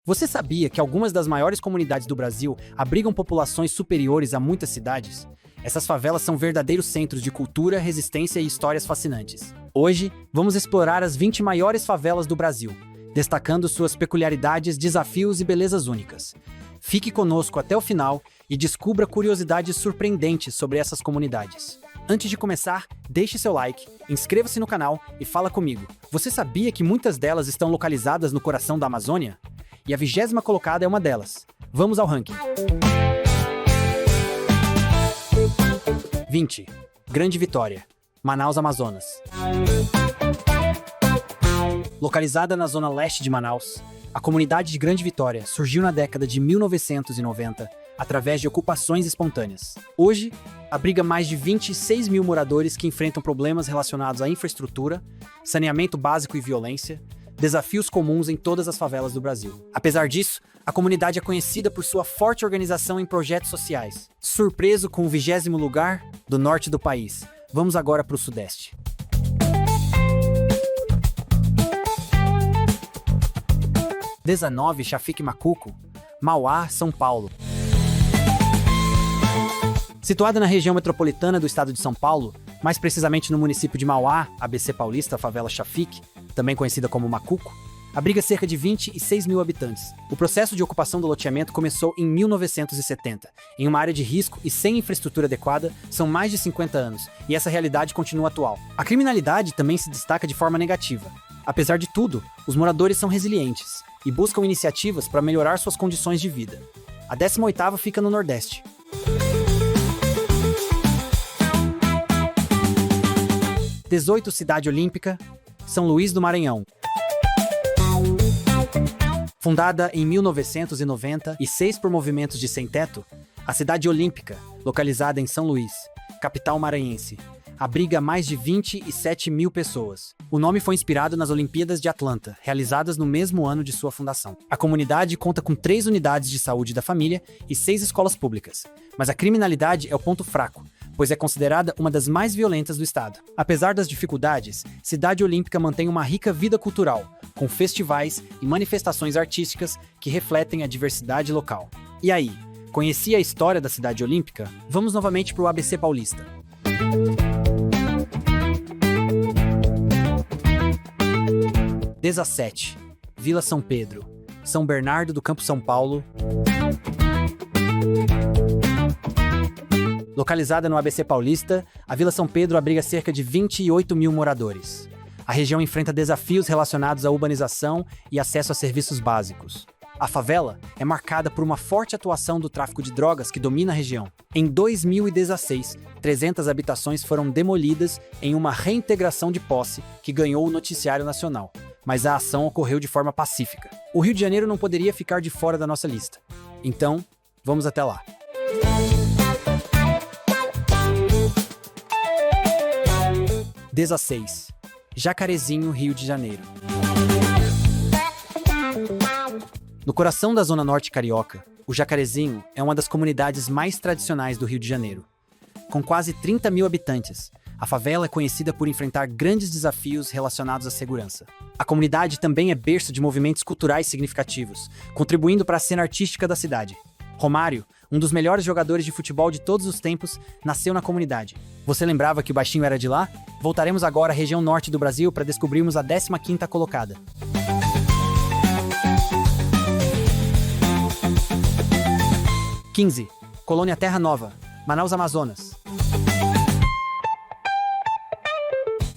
Você sabia que algumas das maiores comunidades do Brasil abrigam populações superiores a muitas cidades? Essas favelas são verdadeiros centros de cultura, resistência e histórias fascinantes. Hoje, vamos explorar as 20 maiores favelas do Brasil, destacando suas peculiaridades, desafios e belezas únicas. Fique conosco até o final e descubra curiosidades surpreendentes sobre essas comunidades. Antes de começar, deixe seu like, inscreva-se no canal e fala comigo. Você sabia que muitas delas estão localizadas no coração da Amazônia? E a 20ª colocada é uma delas. Vamos ao ranking. 20. Grande Vitória, Manaus, Amazonas. Localizada na zona leste de Manaus, a comunidade de Grande Vitória surgiu na década de 1990 através de ocupações espontâneas. Hoje, abriga mais de 26 mil moradores que enfrentam problemas relacionados à infraestrutura, saneamento básico e violência, desafios comuns em todas as favelas do Brasil. Apesar disso, a comunidade é conhecida por sua forte organização em projetos sociais. Surpreso com o 20º lugar do norte do país, vamos agora para o sudeste. 19. Chafique Macuco, Mauá, São Paulo. Situada na região metropolitana do estado de São Paulo, mais precisamente no município de Mauá, ABC Paulista, a favela Chafique, também conhecida como Macuco, abriga cerca de 26 mil habitantes. O processo de ocupação do loteamento começou em 1970. Em uma área de risco e sem infraestrutura adequada, são mais de 50 anos, e essa realidade continua atual. A criminalidade também se destaca de forma negativa. Apesar de tudo, os moradores são resilientes e buscam iniciativas para melhorar suas condições de vida. A 18ª fica no Nordeste. 18. Cidade Olímpica, São Luís do Maranhão. Fundada em 1996 por movimentos de sem-teto, a cidade olímpica, localizada em São Luís, capital maranhense, abriga mais de 27 mil pessoas. O nome foi inspirado nas Olimpíadas de Atlanta, realizadas no mesmo ano de sua fundação. A comunidade conta com 3 unidades de saúde da família e 6 escolas públicas. Mas a criminalidade é o ponto fraco, pois é considerada uma das mais violentas do estado. Apesar das dificuldades, Cidade Olímpica mantém uma rica vida cultural, com festivais e manifestações artísticas que refletem a diversidade local. E aí, conhecia a história da Cidade Olímpica? Vamos novamente para o ABC Paulista. 17. Vila São Pedro, São Bernardo do Campo, São Paulo. Localizada no ABC Paulista, a Vila São Pedro abriga cerca de 28 mil moradores. A região enfrenta desafios relacionados à urbanização e acesso a serviços básicos. A favela é marcada por uma forte atuação do tráfico de drogas que domina a região. Em 2016, 300 habitações foram demolidas em uma reintegração de posse que ganhou o noticiário nacional. Mas a ação ocorreu de forma pacífica. O Rio de Janeiro não poderia ficar de fora da nossa lista. Então, vamos até lá. 16. Jacarezinho, Rio de Janeiro. No coração da Zona Norte carioca, o Jacarezinho é uma das comunidades mais tradicionais do Rio de Janeiro. Com quase 30 mil habitantes, a favela é conhecida por enfrentar grandes desafios relacionados à segurança. A comunidade também é berço de movimentos culturais significativos, contribuindo para a cena artística da cidade. Romário, um dos melhores jogadores de futebol de todos os tempos, nasceu na comunidade. Você lembrava que o baixinho era de lá? Voltaremos agora à região norte do Brasil para descobrirmos a 15ª colocada. 15. Colônia Terra Nova, Manaus, Amazonas.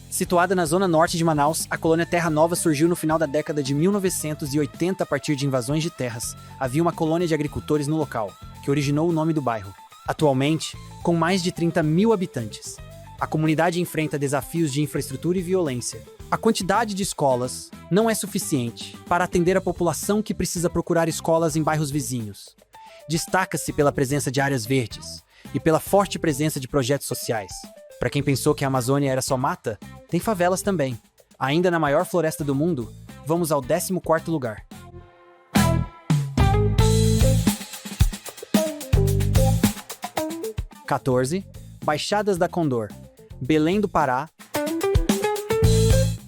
Situada na zona norte de Manaus, a colônia Terra Nova surgiu no final da década de 1980 a partir de invasões de terras. Havia uma colônia de agricultores no local, que originou o nome do bairro. Atualmente, com mais de 30 mil habitantes, a comunidade enfrenta desafios de infraestrutura e violência. A quantidade de escolas não é suficiente para atender a população que precisa procurar escolas em bairros vizinhos. Destaca-se pela presença de áreas verdes e pela forte presença de projetos sociais. Para quem pensou que a Amazônia era só mata, tem favelas também. Ainda na maior floresta do mundo, vamos ao 14º lugar. 14. Baixadas da Condor, Belém do Pará.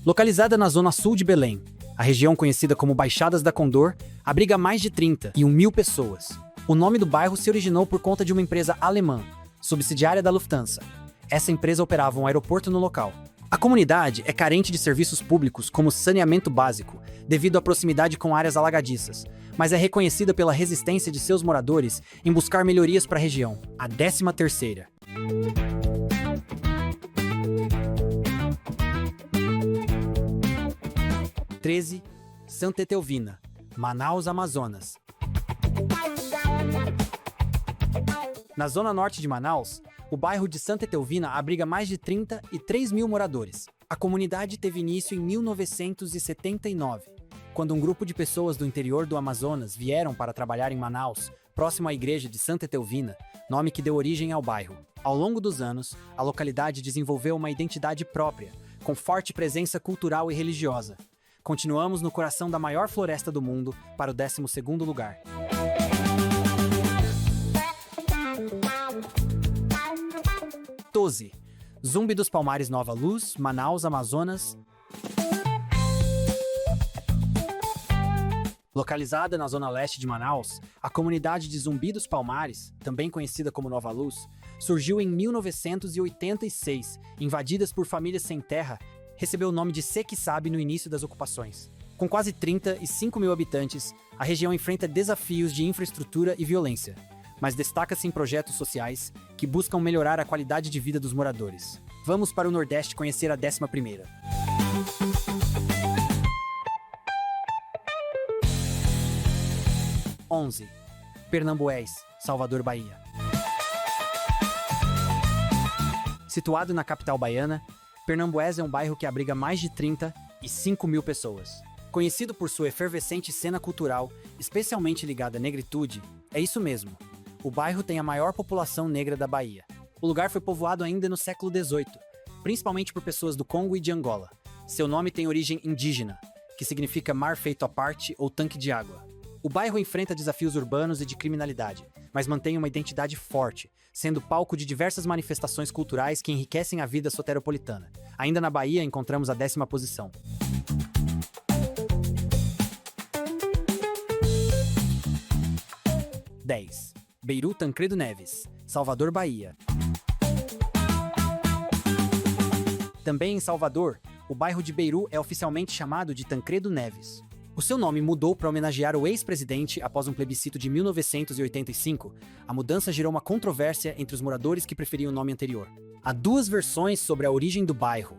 Localizada na zona sul de Belém, a região conhecida como Baixadas da Condor Abriga mais de 31.000 pessoas. O nome do bairro se originou por conta de uma empresa alemã, subsidiária da Lufthansa. Essa empresa operava um aeroporto no local. A comunidade é carente de serviços públicos como saneamento básico, devido à proximidade com áreas alagadiças, mas é reconhecida pela resistência de seus moradores em buscar melhorias para a região. A 13ª. 13. Santa Etelvina, Manaus, Amazonas. Na zona norte de Manaus, o bairro de Santa Etelvina abriga mais de 33.000 moradores. A comunidade teve início em 1979, quando um grupo de pessoas do interior do Amazonas vieram para trabalhar em Manaus, próximo à igreja de Santa Etelvina, nome que deu origem ao bairro. Ao longo dos anos, a localidade desenvolveu uma identidade própria, com forte presença cultural e religiosa. Continuamos no coração da maior floresta do mundo para o 12º lugar. Zumbi dos Palmares, Nova Luz, Manaus, Amazonas. Localizada na zona leste de Manaus, a comunidade de Zumbi dos Palmares, também conhecida como Nova Luz, surgiu em 1986, invadidas por famílias sem terra, recebeu o nome de Sequisabe no início das ocupações. Com quase 35.000 habitantes, a região enfrenta desafios de infraestrutura e violência, mas destaca-se em projetos sociais que buscam melhorar a qualidade de vida dos moradores. Vamos para o Nordeste conhecer a 11ª. Pernambués, Salvador, Bahia. Situado na capital baiana, Pernambués é um bairro que abriga mais de 35.000 pessoas. Conhecido por sua efervescente cena cultural, especialmente ligada à negritude, é isso mesmo. O bairro tem a maior população negra da Bahia. O lugar foi povoado ainda no século XVIII, principalmente por pessoas do Congo e de Angola. Seu nome tem origem indígena, que significa mar feito à parte ou tanque de água. O bairro enfrenta desafios urbanos e de criminalidade, mas mantém uma identidade forte, sendo palco de diversas manifestações culturais que enriquecem a vida soteropolitana. Ainda na Bahia, encontramos a 10ª posição. Beiru, Tancredo Neves, Salvador, Bahia. Também em Salvador, o bairro de Beiru é oficialmente chamado de Tancredo Neves. O seu nome mudou para homenagear o ex-presidente após um plebiscito de 1985. A mudança gerou uma controvérsia entre os moradores que preferiam o nome anterior. Há duas versões sobre a origem do bairro.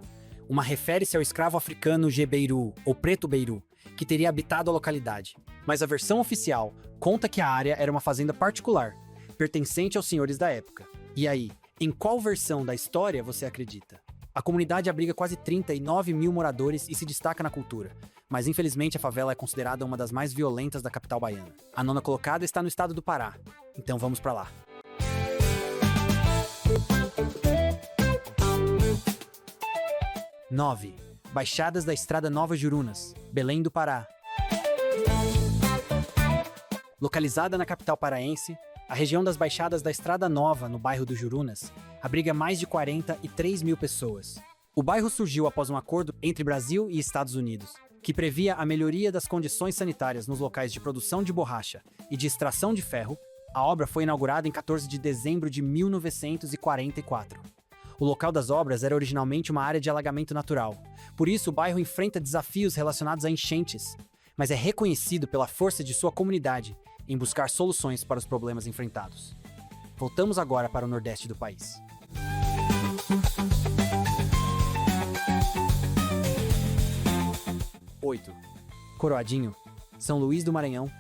Uma refere-se ao escravo africano Gebeiru, ou Preto Beiru, que teria habitado a localidade. Mas a versão oficial conta que a área era uma fazenda particular, pertencente aos senhores da época. E aí, em qual versão da história você acredita? A comunidade abriga quase 39.000 moradores e se destaca na cultura, mas infelizmente a favela é considerada uma das mais violentas da capital baiana. A 9ª colocada está no estado do Pará, então vamos pra lá. Baixadas da Estrada Nova Jurunas, Belém do Pará. Localizada na capital paraense, a região das Baixadas da Estrada Nova, no bairro do Jurunas, abriga mais de 43.000 pessoas. O bairro surgiu após um acordo entre Brasil e Estados Unidos, que previa a melhoria das condições sanitárias nos locais de produção de borracha e de extração de ferro. A obra foi inaugurada em 14 de dezembro de 1944. O local das obras era originalmente uma área de alagamento natural, por isso o bairro enfrenta desafios relacionados a enchentes, mas é reconhecido pela força de sua comunidade em buscar soluções para os problemas enfrentados. Voltamos agora para o Nordeste do país. Coroadinho, São Luís do Maranhão.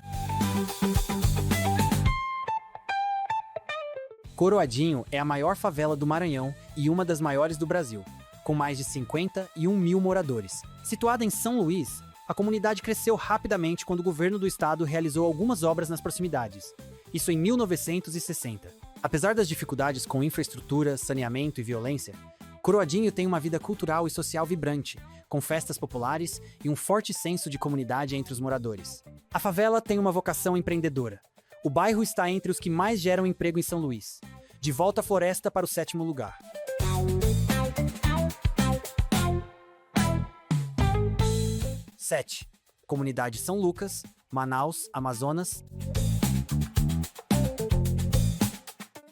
Coroadinho é a maior favela do Maranhão e uma das maiores do Brasil, com mais de 51.000 moradores. Situada em São Luís, a comunidade cresceu rapidamente quando o governo do estado realizou algumas obras nas proximidades, isso em 1960. Apesar das dificuldades com infraestrutura, saneamento e violência, Coroadinho tem uma vida cultural e social vibrante, com festas populares e um forte senso de comunidade entre os moradores. A favela tem uma vocação empreendedora. O bairro está entre os que mais geram emprego em São Luís. De volta à floresta para o 7º lugar. Comunidade São Lucas, Manaus, Amazonas.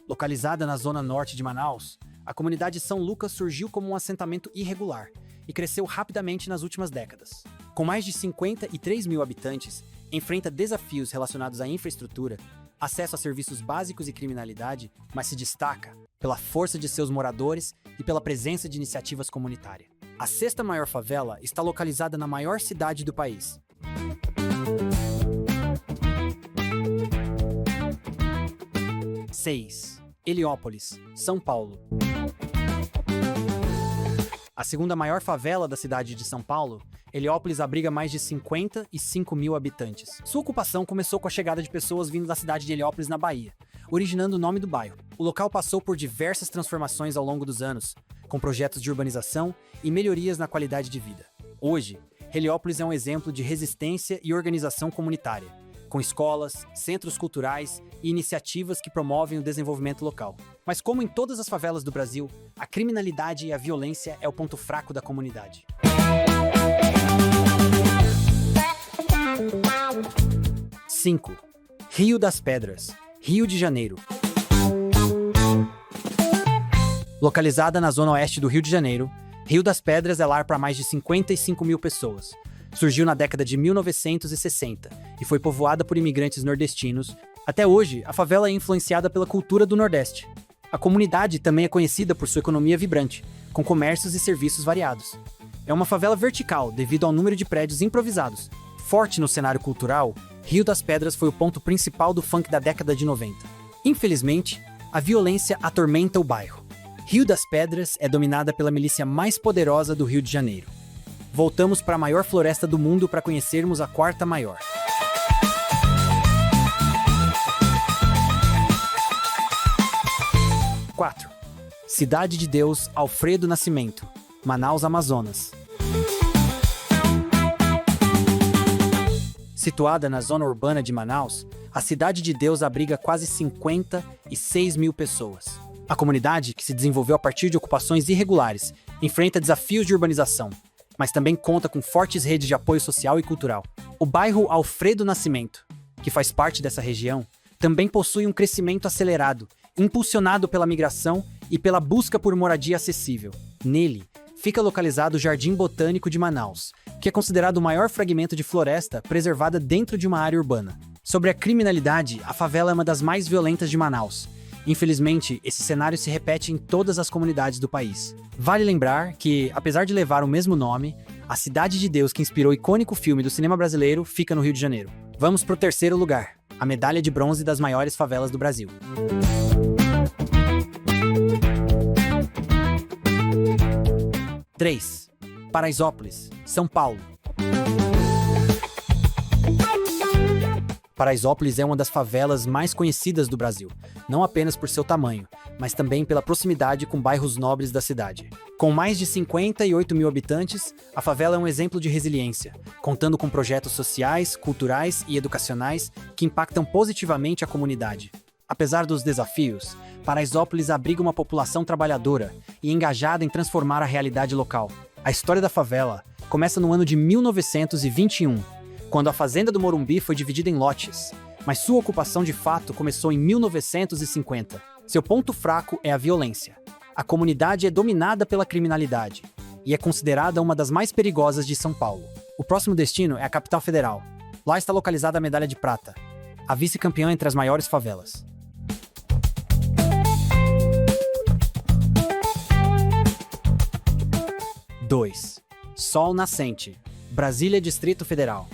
Localizada na zona norte de Manaus, a comunidade São Lucas surgiu como um assentamento irregular e cresceu rapidamente nas últimas décadas. Com mais de 53 mil habitantes, enfrenta desafios relacionados à infraestrutura, acesso a serviços básicos e criminalidade, mas se destaca pela força de seus moradores e pela presença de iniciativas comunitárias. A sexta maior favela está localizada na maior cidade do país. Heliópolis, São Paulo. A segunda maior favela da cidade de São Paulo, Heliópolis abriga mais de 55 mil habitantes. Sua ocupação começou com a chegada de pessoas vindo da cidade de Heliópolis, na Bahia, originando o nome do bairro. O local passou por diversas transformações ao longo dos anos, com projetos de urbanização e melhorias na qualidade de vida. Hoje, Heliópolis é um exemplo de resistência e organização comunitária, com escolas, centros culturais e iniciativas que promovem o desenvolvimento local. Mas como em todas as favelas do Brasil, a criminalidade e a violência é o ponto fraco da comunidade. 5. Rio das Pedras, Rio de Janeiro. Localizada na zona oeste do Rio de Janeiro, Rio das Pedras é lar para mais de 55 mil pessoas. Surgiu na década de 1960 e foi povoada por imigrantes nordestinos. Até hoje, a favela é influenciada pela cultura do Nordeste. A comunidade também é conhecida por sua economia vibrante, com comércios e serviços variados. É uma favela vertical devido ao número de prédios improvisados. Forte no cenário cultural, Rio das Pedras foi o ponto principal do funk da década de 90. Infelizmente, a violência atormenta o bairro. Rio das Pedras é dominada pela milícia mais poderosa do Rio de Janeiro. Voltamos para a maior floresta do mundo para conhecermos a quarta maior. Cidade de Deus Alfredo Nascimento, Manaus, Amazonas. Situada na zona urbana de Manaus, a Cidade de Deus abriga quase 56 mil pessoas. A comunidade, que se desenvolveu a partir de ocupações irregulares, enfrenta desafios de urbanização, mas também conta com fortes redes de apoio social e cultural. O bairro Alfredo Nascimento, que faz parte dessa região, também possui um crescimento acelerado, impulsionado pela migração e pela busca por moradia acessível. Nele, fica localizado o Jardim Botânico de Manaus, que é considerado o maior fragmento de floresta preservada dentro de uma área urbana. Sobre a criminalidade, a favela é uma das mais violentas de Manaus. Infelizmente, esse cenário se repete em todas as comunidades do país. Vale lembrar que, apesar de levar o mesmo nome, a Cidade de Deus que inspirou o icônico filme do cinema brasileiro fica no Rio de Janeiro. Vamos pro terceiro lugar, a medalha de bronze das maiores favelas do Brasil. 3. Paraisópolis, São Paulo. Paraisópolis é uma das favelas mais conhecidas do Brasil, não apenas por seu tamanho, mas também pela proximidade com bairros nobres da cidade. Com mais de 58 mil habitantes, a favela é um exemplo de resiliência, contando com projetos sociais, culturais e educacionais que impactam positivamente a comunidade. Apesar dos desafios, Paraisópolis abriga uma população trabalhadora e engajada em transformar a realidade local. A história da favela começa no ano de 1921, quando a fazenda do Morumbi foi dividida em lotes, mas sua ocupação de fato começou em 1950. Seu ponto fraco é a violência. A comunidade é dominada pela criminalidade e é considerada uma das mais perigosas de São Paulo. O próximo destino é a capital federal. Lá está localizada a Medalha de Prata, a vice-campeã entre as maiores favelas. 2. Sol Nascente, Brasília, Distrito Federal.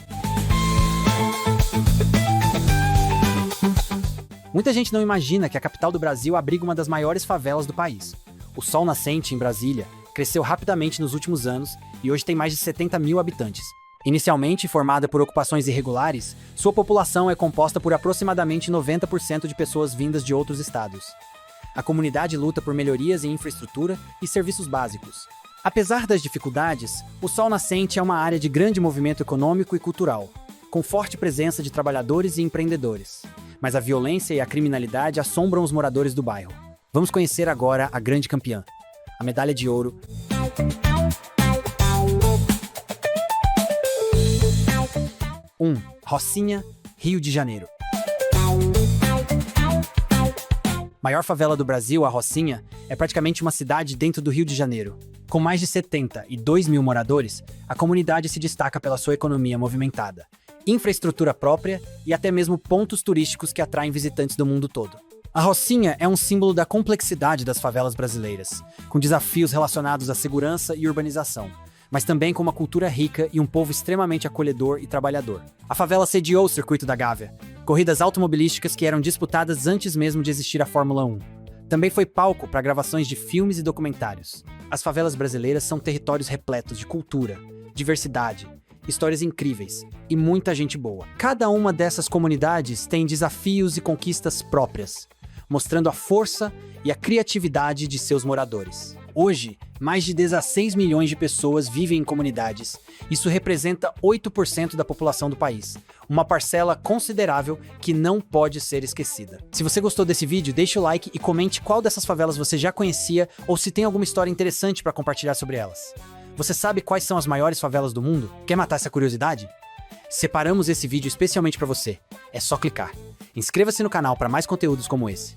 Muita gente não imagina que a capital do Brasil abriga uma das maiores favelas do país. O Sol Nascente, em Brasília, cresceu rapidamente nos últimos anos e hoje tem mais de 70 mil habitantes. Inicialmente formada por ocupações irregulares, sua população é composta por aproximadamente 90% de pessoas vindas de outros estados. A comunidade luta por melhorias em infraestrutura e serviços básicos. Apesar das dificuldades, o Sol Nascente é uma área de grande movimento econômico e cultural, com forte presença de trabalhadores e empreendedores. Mas a violência e a criminalidade assombram os moradores do bairro. Vamos conhecer agora a grande campeã, a medalha de ouro. 1. Rocinha, Rio de Janeiro. Maior favela do Brasil, a Rocinha, é praticamente uma cidade dentro do Rio de Janeiro. Com mais de 72 mil moradores, a comunidade se destaca pela sua economia movimentada, infraestrutura própria e até mesmo pontos turísticos que atraem visitantes do mundo todo. A Rocinha é um símbolo da complexidade das favelas brasileiras, com desafios relacionados à segurança e urbanização, mas também com uma cultura rica e um povo extremamente acolhedor e trabalhador. A favela sediou o Circuito da Gávea, corridas automobilísticas que eram disputadas antes mesmo de existir a Fórmula 1. Também foi palco para gravações de filmes e documentários. As favelas brasileiras são territórios repletos de cultura, diversidade, histórias incríveis e muita gente boa. Cada uma dessas comunidades tem desafios e conquistas próprias, mostrando a força e a criatividade de seus moradores. Hoje, mais de 16 milhões de pessoas vivem em comunidades. Isso representa 8% da população do país, uma parcela considerável que não pode ser esquecida. Se você gostou desse vídeo, deixe o like e comente qual dessas favelas você já conhecia ou se tem alguma história interessante para compartilhar sobre elas. Você sabe quais são as maiores favelas do mundo? Quer matar essa curiosidade? Separamos esse vídeo especialmente para você. É só clicar. Inscreva-se no canal para mais conteúdos como esse.